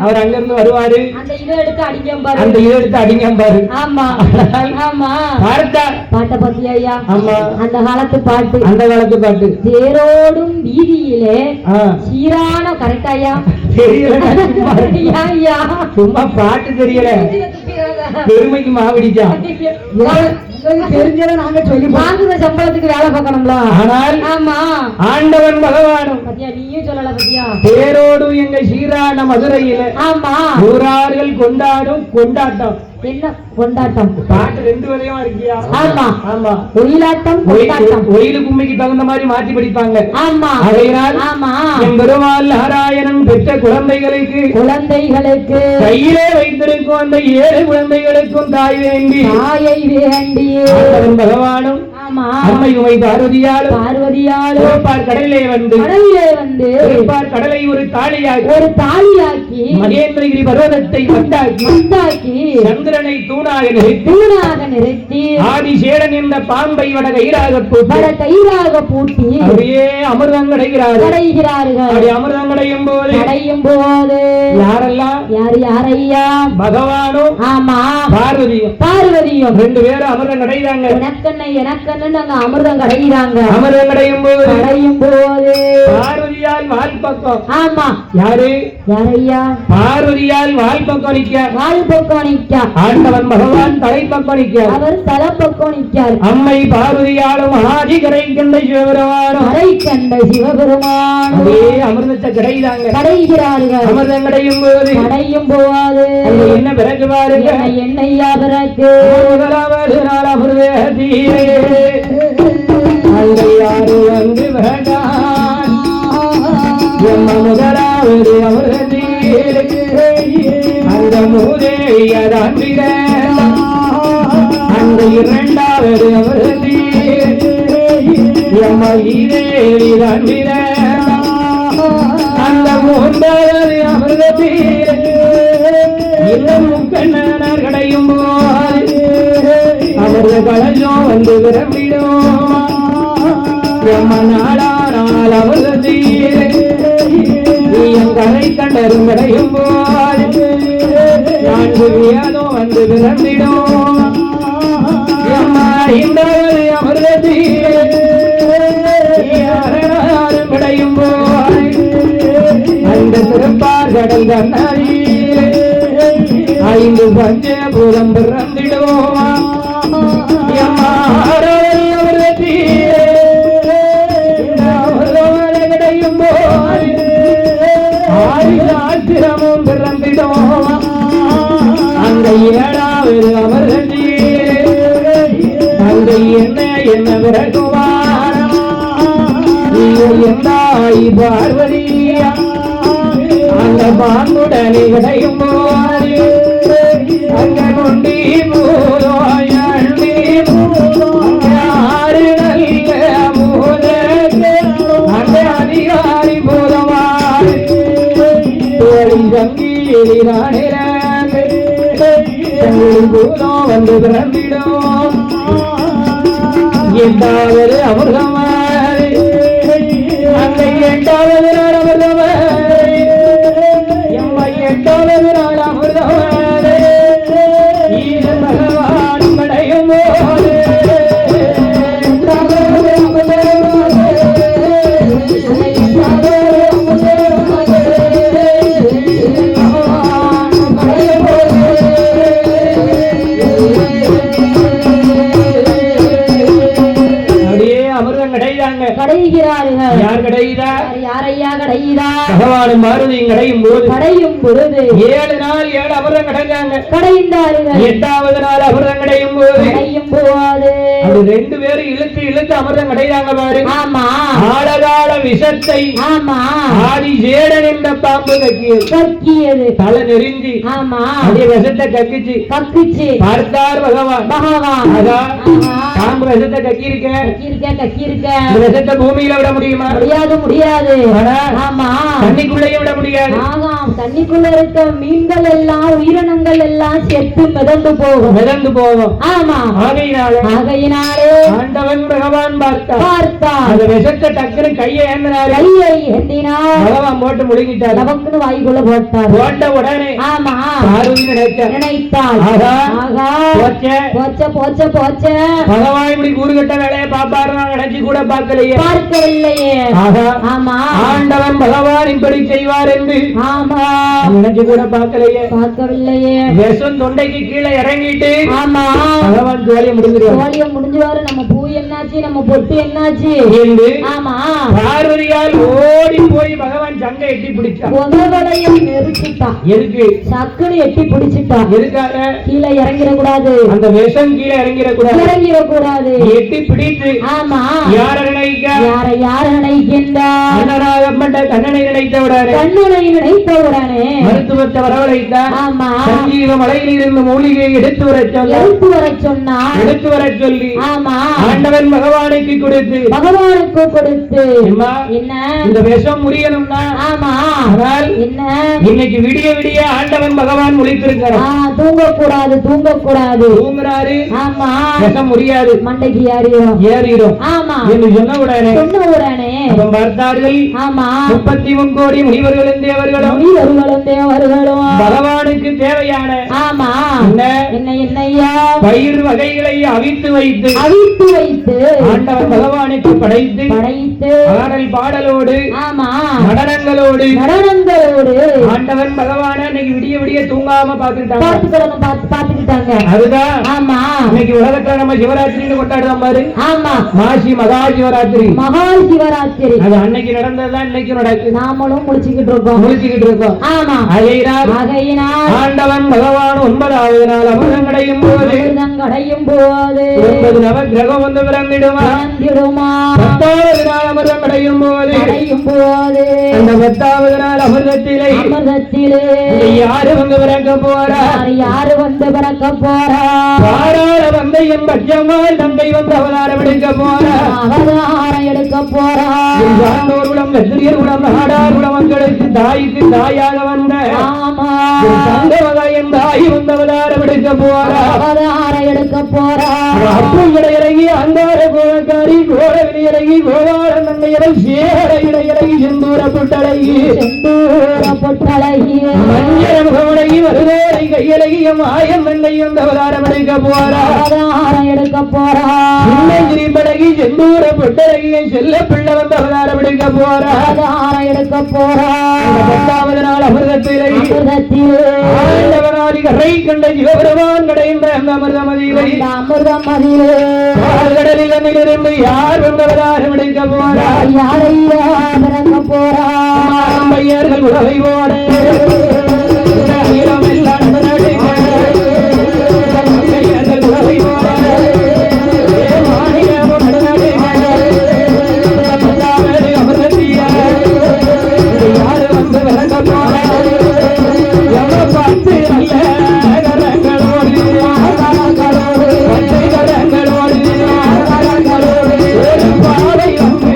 அவர் அங்கிருந்து வருவாரு அந்த இதை எடுத்து அடிக்கம்பாரு அந்த இதை எடுத்து அடிக்கம்பாரு ஆமா ஆமா பாட்டா பாட்டை பத்தி ஐயா ஆமா அந்த காலத்து பாட்டு அந்த காலத்து பாட்டு தேரோடும் வீதியிலே சீரான கரெக்டா ஐயா தெரியல ஐயா சும்மா பாட்டு தெரியல பெருமைக்கு மாவடிச்சா தெரிஞ்சதை நாங்க சொல்லி வாங்குற சம்பளத்துக்கு வேலை பார்க்கணும்ல ஆனால் ஆமா ஆண்டவன் பகவானும் பத்தியா நீயும் சொல்லல பத்தியா தேரோடு எங்க சீரான மதுரையில ஆமா ஊரார்கள் கொண்டாடும் கொண்டாட்டம் என்ன கொண்டாட்டம் பாட்டு ரெண்டு வரையும் இருக்கியா ஆமா ஆமா ஒயிலாட்டம் கொண்டாட்டம் ஒயிலு கும்மிக்கு தகுந்த மாதிரி மாற்றி படிப்பாங்க ஆமா அதனால் ஆமா என் பெருமாள் நாராயணன் பெற்ற குழந்தைகளுக்கு கையிலே வைத்திருக்கும் அந்த 7 குழந்தைகளுக்கும் தாய் வேண்டி தாயை வேண்டி பகவானும் ஆமா அம்மை உமை பார்வதியாலும் பார்வதியாலும் கடலிலே வந்து கடலை ஒரு தாலியாக்கி மகேந்திரகிரி பர்வதத்தை வட்டாக்கி சந்திரனை தூணாக நிறுத்தி ஆதிசேடன் என்ற பாம்பை வட கயிறாக பூட்டி அப்படியே அமிர்தம் கடைகிறார்கள் அமிர்தம் கடையும் போது யாரெல்லாம் யாரையா பகவானும் ஆமா பார்வதியும் 2 பேரும் அமிர்தம் கடைகிறாங்க எனக்கண்ணு நாங்க அமிர்தம் கடைகிறாங்க அமிர்தம் கடையும் போது பார்வதியால் வால் பக்கம் ஆமா யாரையா பார்வதியால் வால் பக்கம் நிக்க ஆண்டவன் பகவான் தலை பக்கம் நிக்க அவர் தலை பக்கம் நிற்கார் அம்மை பார்வதியாலும் ஆதி கரை கண்ட சிவபெருமான் அப்படியே அமிர்தத்தை கடைகிறார்கள் அமிர்தம் கடையும் போது என்ன பிறகு பாருங்க என்னையா பிறகு முதலாவது நாள் அமிர்தீரே அங்கே யாரு வந்து வேண்டான் முதலாவது அமிர்தீரே அந்த மூதேயதான் அந்த 2வது அமிர்தீரே அந்த 3வது அமிர்தீரே இன்னும் முக்கண்ணனார் கடையும் போது அவரது கலஜம் வந்து விரம்பிடும் நாளானால் அமிர்தீரே என் கரை கண்டரும் கடையும் போது 4 வியாதம் வந்து விரம்பிடும் அமிர்தீரே கடையும் போது அந்த திருப்பார் கடல் கண்ணாரியிலே 5 பஞ்சபூதம் பிறந்திடுவோமா கிடையும் போது 6 ஆத்திரமும் பிறந்திடுவோமா அந்த 7வது அமிர்தீரே அந்த என்ன பிறகுவார் எந்தாய் பார்வதியா அந்த பாங்குடனை கிடையும் போது அங்க கொண்டி ஆறு நல்ல மூல அந்த அதிகாரி மூலமாய் பூதம் வந்து பிறந்திடும் 8வது அமிர்தமாய் அந்த 8வது நாள் அமிர்தமாய் 8வது நாள் அமிர்தமாய் ஈசன் பகவான் படையும் போது கடைகிறார்கள் யார் கடைகிறா யாரையா கடையிறார் பகவானும் மாருதியும் கடையும் பொழுது 7 நாள் 7 அமிர்தம் கடைஞ்சாங்க. கடைந்தார்கள். 8வது நாள் அமிர்தம் கடையும் போது அது 2 பேரும் இழுத்து அமிர்தம் கடைறாங்க பாரு. ஆமா ஆழகால விஷத்தை ஆமா ஆதி சேடன் என்ற பாம்பு கக்கியது. தலை நெறிஞ்சி ஆமா அதே விஷத்தை கக்கிச்சு பார்த்தார் பகவான். பாம்பு விஷத்தை கக்கியிருக்க விஷத்தை பூமியில விட முடியுமா? முடியாது. ஆமா தண்ணிக்குள்ளேயே விட முடியாது. தண்ணிக்குள்ள இருக்க மீன்கள் எல்லாம் உயிரினங்கள் எல்லாம் செத்து மிதந்து போகும். ஆமா ஆகையினாலே ஆண்டவன் பகவான் பார்த்தார். அந்த விஷத்தை டக்குனு கையை ஏந்தினார். பகவான் போட்டு முழுங்கிட்டார். நமக்குன்னு வாய்க்குள்ள போட்ட உடனே ஆமா பார்வதி நினைத்தாள். பகவான் இப்படி கூறுகட்ட வேலையை பாப்பாரு நினைச்சு கூட பார்க்கவில்லையே. ஆமா ஆண்டவன் பகவான் இப்படி செய்வார் என்று ஆமா நினைச்சு கூட பார்க்கவில்லையே. விஷம் தொண்டைக்கு கீழே இறங்கிட்டு ஆமா பகவான் ஜோலியை முடிஞ்சுவாரு. நம்ம பூ என்னாச்சு, நம்ம பொட்டு என்னாச்சு என்று ஆமா பார்வதியால் ஓடி போய் பகவான் சங்கை எட்டி பிடிச்சான். நெருச்சிட்டான். எதுக்கு? சக்குன்னு எட்டி பிடிச்சிட்டான். எதுக்காக? கீழே இறங்கிடக்கூடாது. அந்த விஷம் கீழே இறங்கிடக்கூடாது. எட்டி பிடித்து ஆமா யார நினைக்க யார நினைக்கின்றார்? கண்ணனை நினைத்தவுடனே மருத்துவத்தை வரவழைத்தார். ஆமா சஞ்சீவ மலையில் இருந்து மூலிகையை எடுத்து வர சொல்லி ஆமா ஆண்டவன் பகவானுக்கு கொடுத்து என்ன இந்த விஷம் முறியணும்னா ஆமா என்ன இன்னைக்கு விடிய ஆண்டவன் பகவான் முழித்திருக்கிறார். தூங்கக்கூடாது தூங்குறாரு. ஆமா விஷம் முடியாது. மண்டைக்கு ஏறிடும். ஆமா என்று சொன்ன உடனே பார்த்தார்கள். ஆமா 33 கோடி முனிவர்களும் தேவர்களும் பகவானுக்கு தேவையான ஆமா என்னையா பயிர் வகைகளை அவித்து வைத்து ஆண்டவன் பகவானுக்கு படைத்து ஆடல் பாடலோடு ஆமா நடனங்களோடு ஆண்டவன் பகவான இன்னைக்கு விடிய தூங்காம பாத்துக்கிட்டாங்க. அதுதான் ஆமா இன்னைக்கு உலகத்துல நம்ம சிவராத்திரின்னு கொண்டாடுறோம் பாரு. ஆமா மாசி மகா சிவராத்திரி. அது அன்னைக்கு நடந்ததுதான் இன்னைக்கு நடக்கு. நாமளும் முடிச்சுக்கிட்டு இருக்கோம். ஆமா ஆண்டவன் பகவான் 9வது நாள் அமிர்தம் கடையும் போது 9 நவக்கிரகம் வந்து பிறந்திடுமா. 10வது நாள் அமிர்தம் கடையும் போது அந்த 10வது நாள் அமிர்தத்திலே யாரு வந்து பிறக்க போறா? பாராள வந்தையும் பட்சமாய் தந்தை வந்து அவதாரம் எடுக்க போறா. சான்றோர்குலம் வெற்றியர்குலம் நாடார்குலம் மக்களுக்கு தாய்க்கு தாயாக வந்த தங்கமகாயம் தாய் வந்து அவதாரம் எடுக்க போறா. அப்பங்களை இறங்கி அங்கார கோலக்காரி கோலவினை இறங்கி கோவாளன் நன்மையரை சேர இடையிறங்கி செந்தூர பொட்டழகி மஞ்சள் முகமடகி வருதோரை கையழகிய மாயம் நன்மை வந்து அவதாரம் எடுக்க போறா. சின்னஞ்சிரி படகி செந்தூர பொட்டழகிய செல்ல பிள்ளை வந்து அவதாரம் எடுக்க போறா. 10வது நாள் அமிர்தத்திலே ஆண்டவனாதி கரை கண்ட சிவபெருமான் கடைந்த அந்த அமிர்தமதியிலே கடலில் அன்னிலிருந்து யார் வந்து அவதாரம் எடுக்க போறா? பையர்கள் உலகை போட பாதை வந்து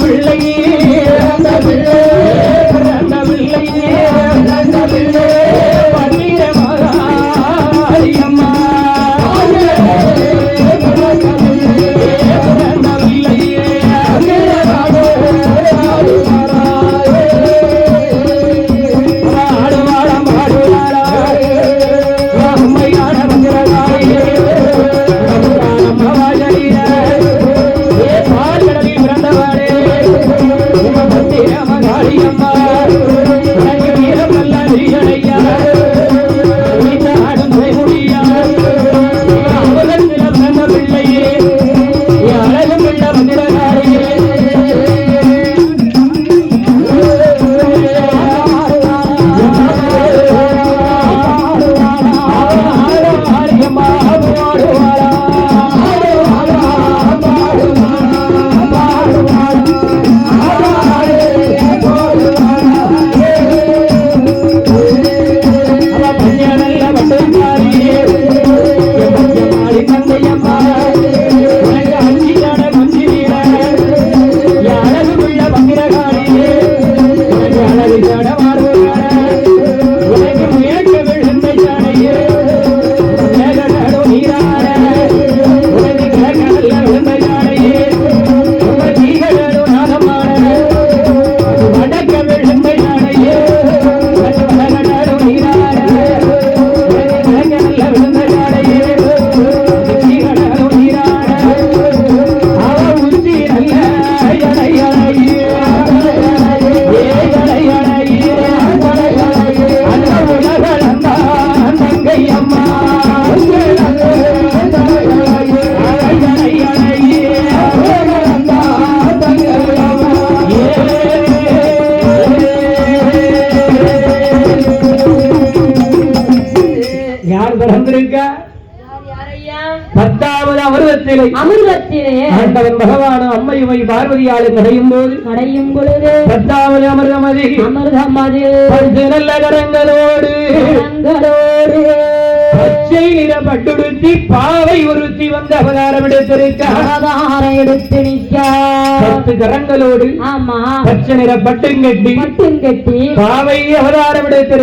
பிள்ளையே பிறந்த பிள்ளையே பன்னீர மகாரியம்மா பிறந்த பிள்ளையே ஆடுவாளம் ஆடுவாளா அம்மையான மந்திரகாரியே பால்கடலில் பிறந்தவாளே மகாரியம்மா வீரம் நல்ல நீரையா ஆடும் முடியா அவலத்தில் பிறந்த பிள்ளையே அழகும் பிள்ள மந்திரகாரியே பத்தாவது அமிர்தத்திலே ஆண்டவன் பகவானும் அம்மையுமை பார்வதியாலும் நடையும் பொழுது பத்தாவது அமிர்தமதி நல்ல கரங்களோடு பச்சை நிற பட்டுடுத்தி பாவை ஒருத்தி வந்து அவதாரம் எடுத்து நிற்க 10 கரங்களோடு பச்சை நிற பட்டும் கட்டி பாவை அவதாரம் எடுத்து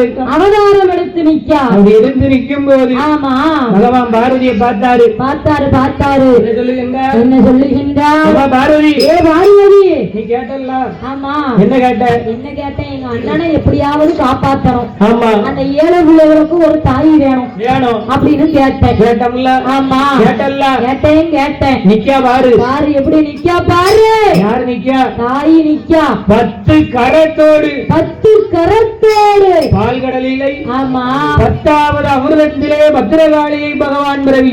நிற்க அப்படி எடுத்து நிற்கும் போது பகவான் பார்வதியை பார்த்தாரு என்ன சொல்லுகின்றார் பார்வதி நீ கேட்டல்ல என்ன கேட்டேன் எங்க அண்ணனை எப்படியாவது காப்பாத்தணும் அந்த 7 பிள்ளைகளுக்கும் ஒரு தாய் வேணும் அப்படின்னு கேட்டேன் நிக்கா பாரு எப்படி நிக்கா பாரு யாரு நிக்கா தாய் நிக்கா 10 கரத்தோடு பால்கடலிலே 10வது அமிர்தத்திலே பத்திரகாளியை பகவான் பிறவி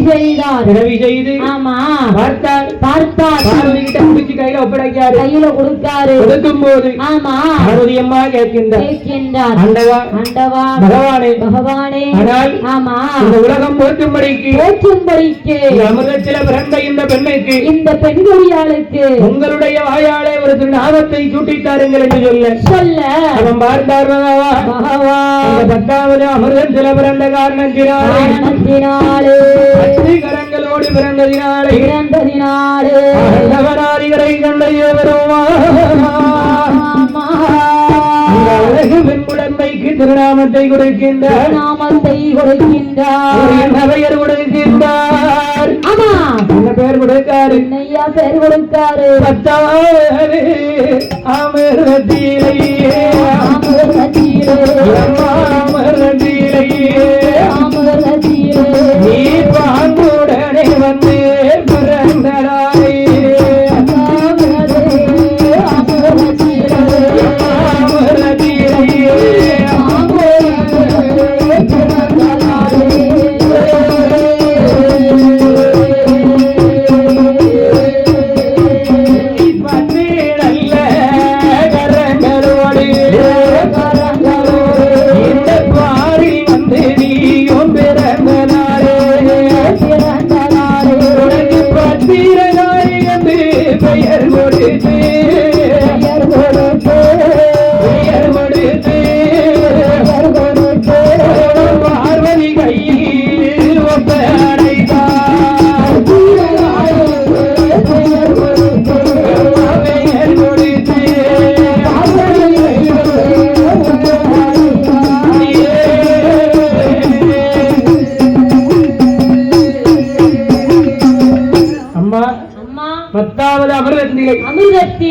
செய்தார் பார்த்தார் பார்வதி கிட்ட முடிச்சு கையில ஒப்படைக்காரு கொடுக்கும் போது பார்வதி அம்மா கேட்கின்றார் ஆண்டவா பகவானே ஆனால் இந்த உலகம் போற்றும்படிக்கு அமிர்தத்தில பிறந்த இந்த பெண்களுக்கு உங்களுடைய வாயாலே ஒரு நாமத்தை சூட்டித்தாருங்கள் என்று சொல்ல அவன் பார்த்தார் பகவான் 10வது அமிர்தத்தில பிறந்த காரணத்தினாலே 10 கரங்களோடு பிறந்ததினாலே ஆண்டவனாதிகளை அழகு பெண் குழந்தைக்கு திருநாமத்தை கொடுக்கின்றார் பெயர் கொடுக்கின்றார் பெயர் கொடுக்காரு பெயர் கொடுக்காரு 10வது அமிர்தத்திலேயே நீ பாங்குடனே வந்து பிறந்தடாய்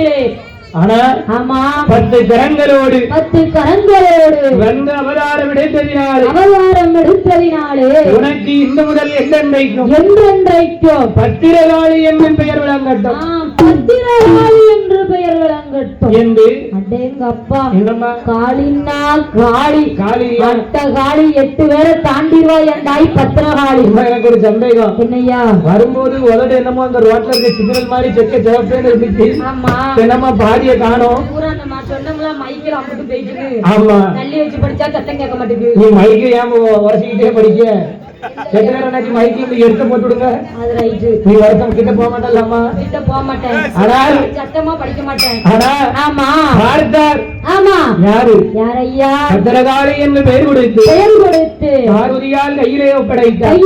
கையிலே ஆனா ஆமா 10 கரங்களோடு வந்து அவதாரம் எடுத்ததினாலே உனக்கு இந்த முதல் என்றென்றைக்கும் பத்திரகாளி என்னும் பெயர் விளங்கட்டும் பத்திரகாளி என்று பெயர் விளங்கட்டும் என்று அடேங்கப்பா என்னம்மா காளின்னா காளி காளி அட்ட காளி 8 பேரை தாண்டிடுவாய் என்றாய் பத்திரகாளி. எனக்கு ஒரு சந்தேகம் என்னையா வரும்போது உதடு என்னமோ அந்த ரோட்ல இருக்க சிக்னல் மாதிரி செக்க சிவப்பேன்னு இருந்துச்சு. ஆமா என்னம்மா பாடிய காணோம். சொன்னோம்ல மைக்கில் அம்பிட்டு போயிட்டு ஆமா தள்ளி வச்சு படிச்சா சத்தம் கேட்க மாட்டேங்குது. நீ மைக்கு ஏன் உரசிக்கிட்டே படிக்க மைக்கு எடுத்து போட்டு விடுங்க. அது ரைட்டு. நீ வருஷம் கிட்ட போக மாட்டேன்லாமா? கிட்ட போக மாட்டேன். ஆனால் சத்தமா படிக்க மாட்டேன். ஆமா பார்த்தார். ஆமா யாரு யாரையா? பத்திரகாளி என்று பெயர் கொடுத்து பார்வதியால் கையிலே ஒப்படைத்தார்.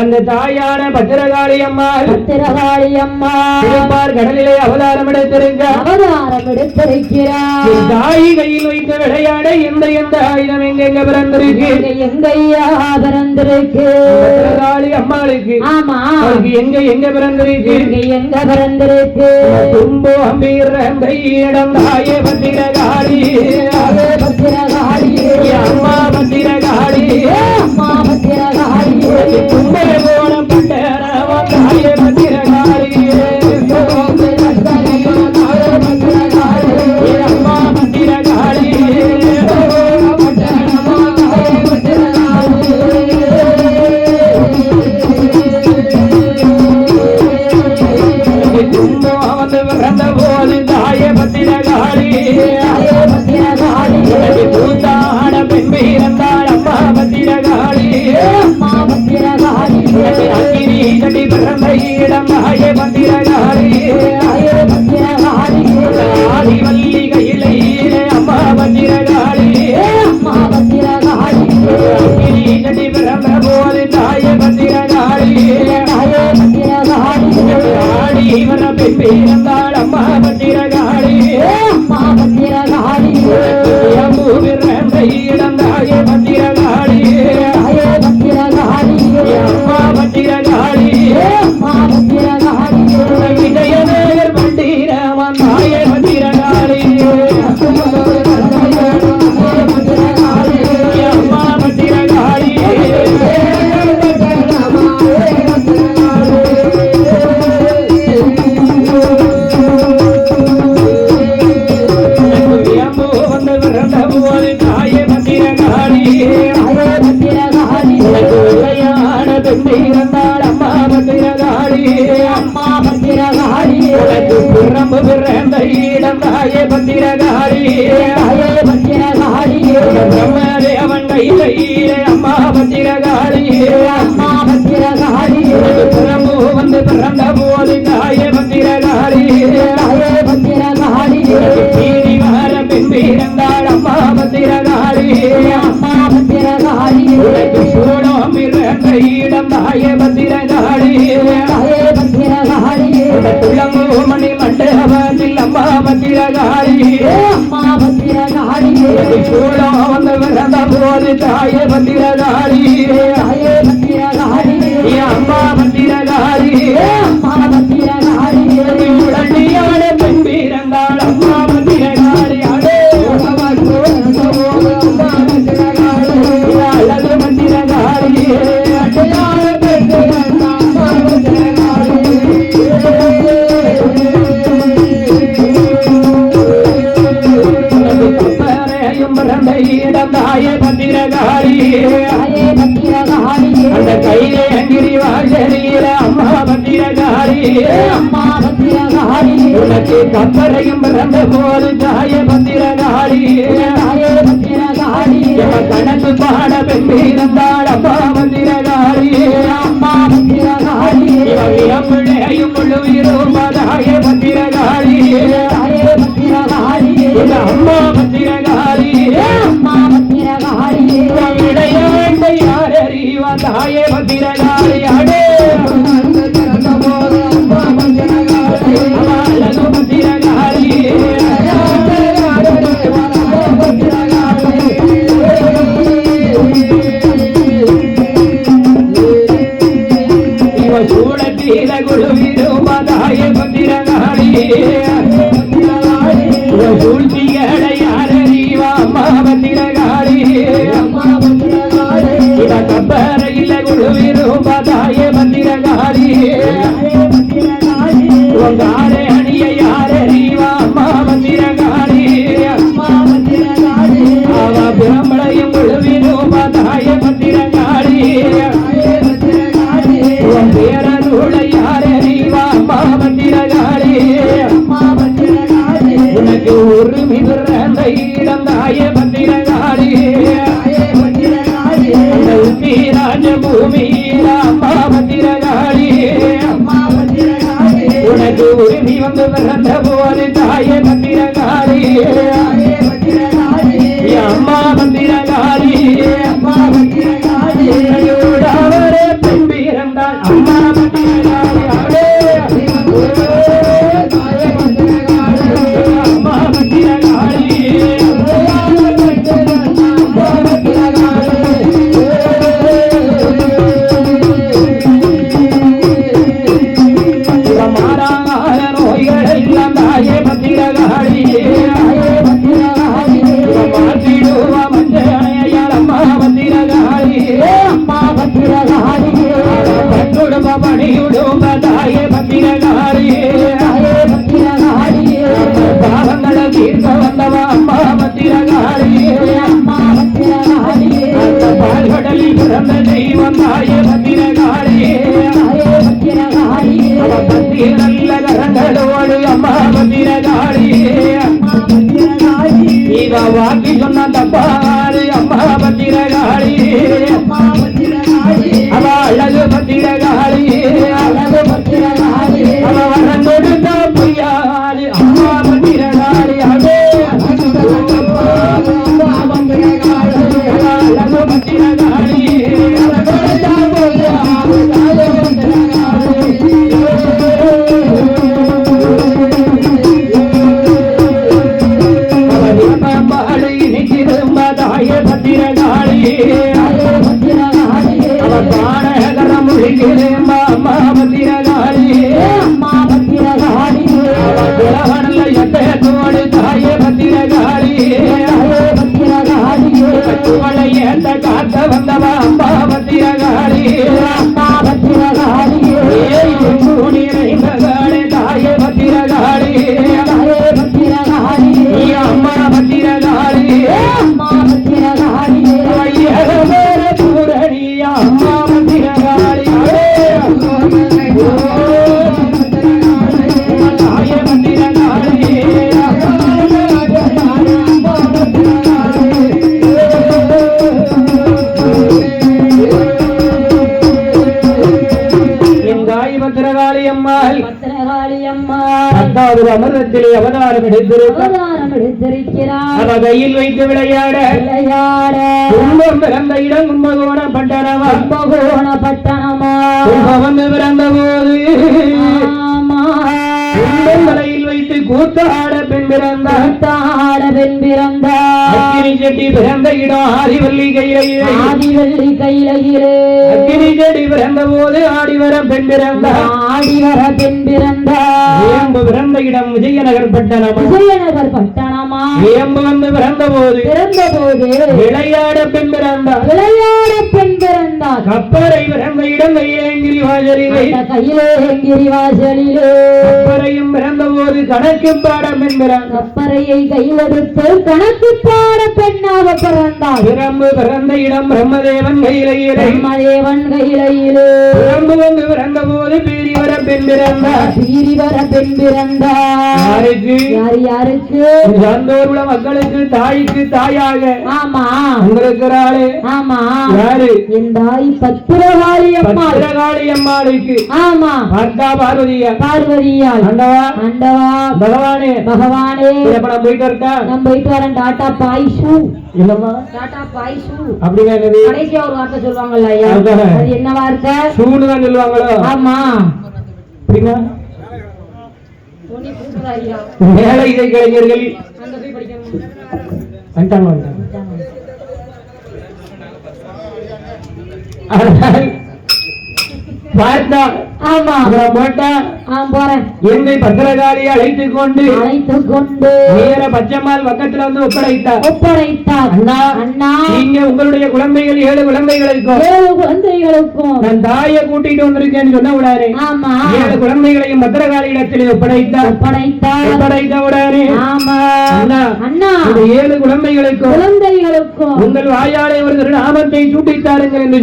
அந்த தாயான பத்திரகாளி அம்மாள் கடலிலே அவதாரம் எடுத்திருக்கிறார். தாய் கையில் வைத்த விளையாட எந்த எந்த ஆயுதம் எங்க பிறந்திருக்கு? எங்கையா பிறந்திருக்கு? பத்திரகாளி அம்மாளுக்கு. ஆமா எங்க பிறந்திருக்கு? எங்க பிறந்திருக்கு? தும்போ அம்பீர் இடம் தாயே பத்திரகாளி. பத்திரகாளி அம்மா பத்திரகாளி. அம்மா பத்திரகாளி தும்பை கோணம் பட்டரவன் தாயே பத்திரகாளி. அம்மா பத்திரகாளி பிறந்த போது தாயே பத்திரகாளி. பூத்தாட பெண் பிறந்தாள் அம்மா பத்திரகாளி. அக்கினி கட்டி பிறந்த இடம் தாயே பத்திரகாளி. ஆதிவல்லி கையிலே அம்மா பத்திரகாளி. அக்கினி கட்டி பிறந்த போது தாயே பத்திரகாளி. ஆடி வர பெண் பிறந்தாள் அம்மா பத்திரகாளி. பிறந்த இடம் தாயே பத்திரகாளி. அம்மா பத்திரகாளி. விஜயநகர் பண்டிரவன் தாயே பத்திரகாளி. அம்மா பத்திரகாளி. பிறந்த இடம் தாயே பத்திரகாளி. பிரம்மதேவன் கையிலே அம்மா பத்திரகாளி. பிரம்மு வந்து பிறந்த போது தாயே பத்திரகாளி. வர பெண் பிறந்தாள் அம்மா பத்திரகாளி. சூடம் பிறந்த இடம் தாயே பத்திரகாளி. மணி மண்டபத்தில் அம்மா பத்திரகாளி. சூடம் வந்து பிறந்த போது தாயே பத்திரகாளி. அம்மா பத்திரகாளி. உடனடியான பெண் பிறந்தாள் அம்மா பத்திரகாளி. அழகு பத்திரகாளி. தாயே பத்திரகாளி. அந்த கையிலே அங்கிரி வாசலில அம்மா பத்திரகாளி. உனக்கு கப்பலையும் பிறந்த போது தாயே பத்திரகாளி. கணக்கு பாட பெண் பிறந்தாள் அம்மா பத்திரகாளி. பிள்ளையும் முழுவீரும் தாயே பத்திரகாளி. அம்மா பத்திரகாளி. இடையாண்டை யார் அறிவா தாயே பத்திரகாளி. அடே பத்திரகாளி. சூழத்தீர குழுவிரும் தாயே பத்திரகாளி. சூழ்ச்சிகளை யாரறிவா அம்மா பத்திரகாளி இவ கப்பறையில் குழுவிரும் தாயே பத்திரகாளி உங்காரே அணிய யாரறிவா அம்மா பத்திரகாளி அவ பிரம்மளையும் குழுவிரும் தாயே பத்திரகாளி உன் பேரருளை யாரறிவா அம்மா பத்திரகாளி உனக்கு ஒரு மிகுந்த இடம் தாயே பத்திரகாளி ராஜ பூமியில அம்மா பத்திரகாளி உனக்கு உரிமை வந்து பிறந்த போது தாயே பத்திரகாளி அம்மா பத்திரகாளி அவரே பெண் பிறந்தாள் அம்மா பத்திரகாளி அம்மா பத்திரகாளி மாறாத நோய்கள் எல்லாம் தாயே பத்திரகாளி மாற்றிடுவா மஞ்சள் அம்மா பத்திரகாளி பட்டுடுவ பணியுடுவ தாயே பத்திரகாளி பாவங்களை தீர்க்க வந்தவா அம்மா பத்திரகாளி பால்கடலில் பிறந்த தெய்வம் தாயே பத்திரகாளி பத்தி நல்ல கரங்களோடு அம்மா பத்திரகாளி இவ வாக்கி சொன்ன தப்பாரு அம்மா பத்திரகாளி அவ அழகு பத்திரகாளி அவ வரம் கொடுத்த பொய்யாளி அம்மா பத்திரகாளி அழகு பத்திரகாளி அவ பாடகர மொழிகளே அம்மா பத்திரகாளி அவ எத்தோடு தாயே பத்திரகாளி கட்டுவளை ஏந்த காத்த வந்தவா அம்மா பத்திரகாளி நிறைந்தகாளே தாயே பத்திரகாளி அம்மா பத்திரகாளி பூரணியா அம்மா பத்திரகாளி தாயே பத்திரகாளி என் தாய் பத்திரகாளி அம்மாள் பத்தாவது அமிர்தத்திலே அவதாரம் எடுத்திருக்கிறார் அவ கையில் வைத்து விளையாட கும்பம் பிறந்த இடம் கும்பகோண பட்டணமா வந்து பிறந்த போது கும்பங்களையில் வைத்து கூத்தாட பெண் பிறந்தாட அக்கினி செட்டி பிறந்த இடம் ஆதிவல்லி கையிலே அக்கினி செட்டி பிறந்த போது ஆடிவர பெண் பிறந்தா வேம்பு பிறந்த இடம் விஜயநகர் பட்டணமா வேம்பு வந்து பிறந்த போது விளையாட பெண் பிறந்தா கப்பரை பிறந்த இடம் கையிலேங்கிரி வாசலிலே கப்பரையும் பிறந்த போது கணக்கு பாட பெண் கப்பரையை கையிலெடுத்து கணக்கு பாட பெண்ணாக பிறந்தார் பிரம்பு பிறந்த இடம் பிரம்மதேவன் கையிலே பிரம்பு வந்து பிறந்த போது பீரி வர பெண் பிறந்தா யாருக்கு சார்ந்தோருள்ள மக்களுக்கு தாய்க்கு தாயாக ஆமா இருக்கிறாளே ஆமா யாரு என் தாய் பத்திரகாளி அம்மாளுக்கு ஆமா பார்த்தா பார்வதியா ஆண்டவா பகவானே நம்ம போயிட்டு இருக்கா நம்ம போயிட்டு வரேன் டாடா பாய்ஷு இல்லம்மா டாடா பாய்ஷு அப்படினா என்னது கடைசியா ஒரு வார்த்தை சொல்வாங்கல்ல ஐயா அது என்ன வார்த்தை சூன்னு தான் சொல்வாங்களோ ஆமா அப்படினா தோனி புதுசாரியா மேலை இசை கலைஞர்கள் அங்க போய் படிக்கணும் வந்துட்டாங்க பார்த்தா ஆமா அப்புறம் போட்டா போறேன். எங்கள் பத்திரகாளியை அழைத்துக் கொண்டு நேர பச்சைமால் பக்கத்துல வந்து ஒப்படைத்தார். அண்ணா அண்ணா நீங்க உங்களுடைய குழந்தைகள் 7 குழந்தைகளுக்கும் நான் தாயை கூட்டிட்டு வந்திருக்கேன்னு சொன்ன உடனே ஆமா 7 குழந்தைகளையும் பத்திரகாளி இடத்திலே ஒப்படைத்த உடனே ஆமா அண்ணா அண்ணா இந்த 7 குழந்தைகளுக்கும் உங்கள் வாயாலே ஒரு திருநாமத்தை சூட்டித்தாருங்கள் என்று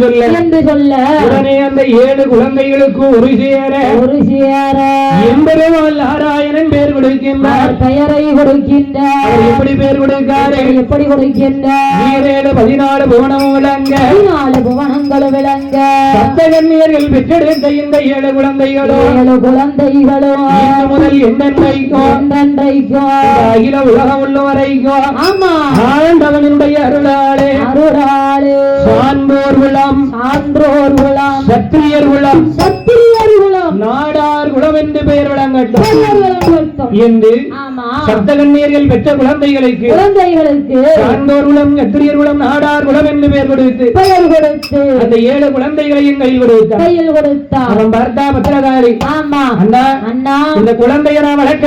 சொல்ல உடனே அந்த 7 குழந்தைகளுக்கும் ஒரு சேர எம்பெருமான் நாராயணன் பெயர் கொடுக்கின்றார். பெயரை கொடுக்கின்றார். அவர் எப்படி பெயர் கொடுக்காரு? எப்படி கொடுக்கின்றார்? 14 புவனமும் விளங்க 14 புவனங்களும் விளங்க சப்தகன்னியர்கள் பெற்றெடுத்த இந்த 7 குழந்தைகளும் இன்று முதல் என்றென்றைக்கும் அகில உலகம் உள்ள வரைக்கும் ஆமா ஆண்டவனுடைய அருளாளே சான்றோர் குலம் சத்திரியர் குலம் நாடார் குலம் என்று பெயர் விளங்கட்டும் என்று சப்தகன்னியர்கள் பெற்ற குழந்தைகளுக்கு சான்றோர் குலம் சத்திரியர் குலம் நாடார் குலம் என்று பெயர் கொடுத்து அந்த 7 குழந்தைகளையும் கையில் கொடுத்தார். அவன் பார்த்தா பத்திரகாளி அண்ணா இந்த குழந்தையை நான் வளர்க்க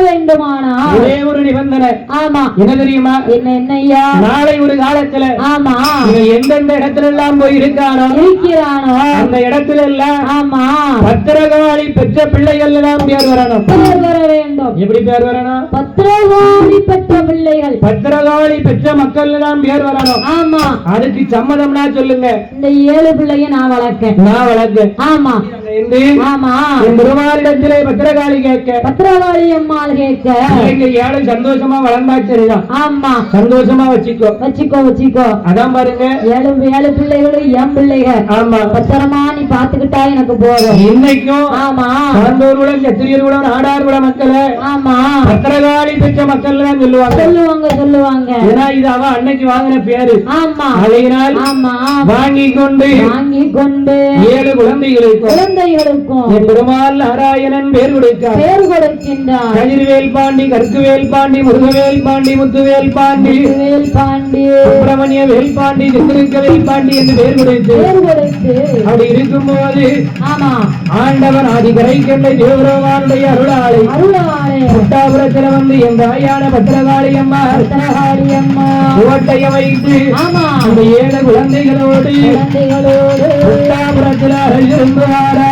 வேண்டுமானா ஒரே ஒரு நிபந்தனை. என்ன தெரியுமா? என்னையா நாளை ஒரு காலத்துல எந்தெந்த இடத்துல எல்லாம் போய் இருக்கிறானோ அந்த இடத்துல எல்லாம் பத்திரகாளி பெற்ற பிள்ளைகள் எல்லாம் பேர் வரணும். வர வேண்டும். எப்படி பேர் வரணும்? பத்திரகாளி பெற்ற பிள்ளைகள் பத்திரகாளி பெற்ற மக்கள் எல்லாம் பேர் வரணும். ஆமா அதுக்கு சம்மதம்னா சொல்லுங்க. இந்த 7 பிள்ளைய நான் வளர்க்க ஆமா பெருமாளிடத்திலே பத்திரகாளி கேட்க பத்திரகாளி அம்மாள் கேட்க 7 சந்தோஷமா வளர்ந்தாச்சுதான். ஆமா சந்தோஷமா வச்சுக்கோ. அதான் பாருங்க 7 பிள்ளைகளும் என் பிள்ளைகள். ஆமா பத்திரமா நீ பாத்துக்கிட்டா எனக்கு போதும். இன்னைக்கும் ஆமா சான்றோர்களும் சத்திரியர்களும் நாடார்களும் மக்களே ஆமா பத்திரகாளி பெற்ற மக்கள் தான் சொல்லுவாங்க. ஏன்னா இது அவ அன்னைக்கு வாங்கின பேரு. ஆமா அதையினால் வாங்கி கொண்டு 7 குழந்தைகளுக்கும் பெருமாள் நாராயணன் பேர் கொடுக்கின்றார். கதிர்வேல் பாண்டி, கற்குவேல் பாண்டி, முருகவேல் பாண்டி, முத்துவேல் பாண்டி, சுப்பிரமணிய வேல் பாண்டி, திருக்கவேல் பாண்டி என்று பேர் கொடுத்து அப்படி இருக்கும்போது ஆண்டவன் ஆதிகரை கண்டை தேவரவானுடைய அருளாளை புட்டாபுரத்தில் வந்து என் தாயான பத்திரகாளி அம்மா ஓட்டைய வைத்து அந்த 7 குழந்தைகளோடு புட்டாபுரத்தில் இருந்தாரா.